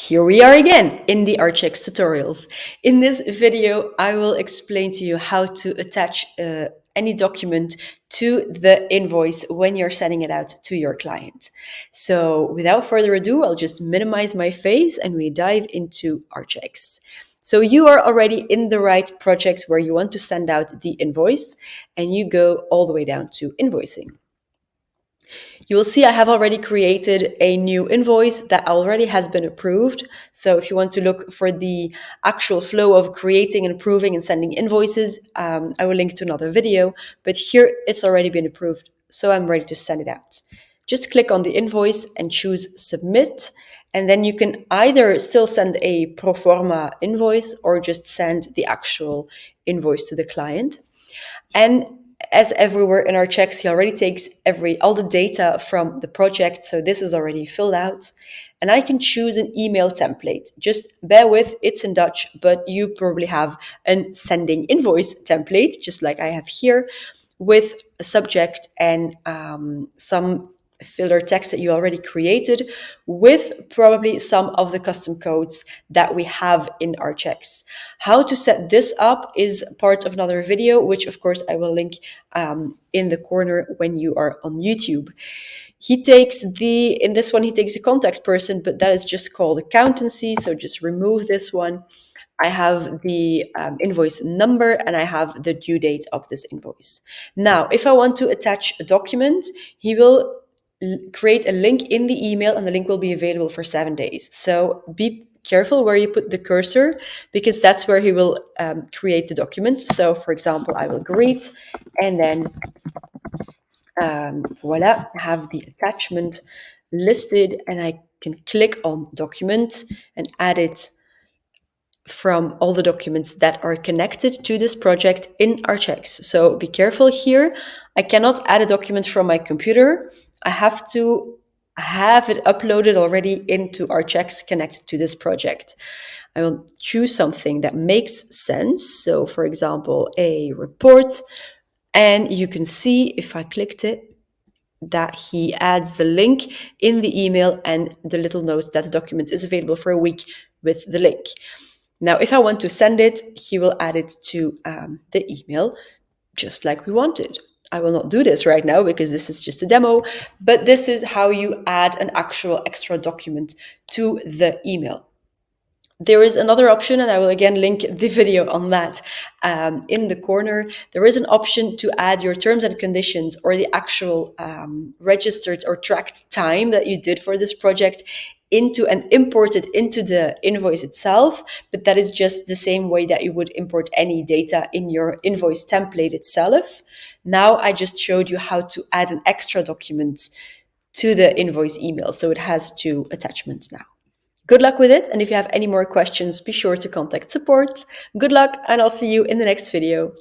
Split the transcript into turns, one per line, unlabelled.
Here we are again in the ArchX tutorials. In this video, I will explain to you how to attach any document to the invoice when you're sending it out to your client. So without further ado, I'll just minimize my face and we dive into ArchX. So you are already in the right project where you want to send out the invoice, and you go all the way down to invoicing. You will see I have already created a new invoice that already has been approved. So if you want to look for the actual flow of creating and approving and sending invoices, I will link to another video, but here it's already been approved. So I'm ready to send it out. Just click on the invoice and choose submit. And then you can either still send a pro forma invoice or just send the actual invoice to the client. And as everywhere in ArchX, he already takes all the data from the project. So this is already filled out. And I can choose an email template. Just bear with, it's in Dutch, but you probably have a sending invoice template, just like I have here, with a subject and some filler text that you already created, with probably some of the custom codes that we have in ArchX. How to set this up is part of another video, which of course I will link in the corner when you are on YouTube. In this one, he takes a contact person, but that is just called accountancy. So just remove this one. I have the invoice number and I have the due date of this invoice. Now, if I want to attach a document, he will create a link in the email and the link will be available for 7 days. So be careful where you put the cursor, because that's where he will create the document. So for example, I will greet and then voila, have the attachment listed, and I can click on document and add it from all the documents that are connected to this project in ArchX. So be careful here. I cannot add a document from my computer. I have to have it uploaded already into ArchX connected to this project. I will choose something that makes sense. So for example, a report, and you can see if I clicked it, that he adds the link in the email and the little note that the document is available for a week with the link. Now, if I want to send it, he will add it to the email, just like we wanted. I will not do this right now because this is just a demo, but this is how you add an actual extra document to the email. There is another option, and I will again link the video on that in the corner. There is an option to add your terms and conditions or the actual registered or tracked time that you did for this project into and import it into the invoice itself, but that is just the same way that you would import any data in your invoice template itself. Now I just showed you how to add an extra document to the invoice email, so it has 2 attachments now. Good luck with it, and if you have any more questions, be sure to contact support. Good luck, and I'll see you in the next video.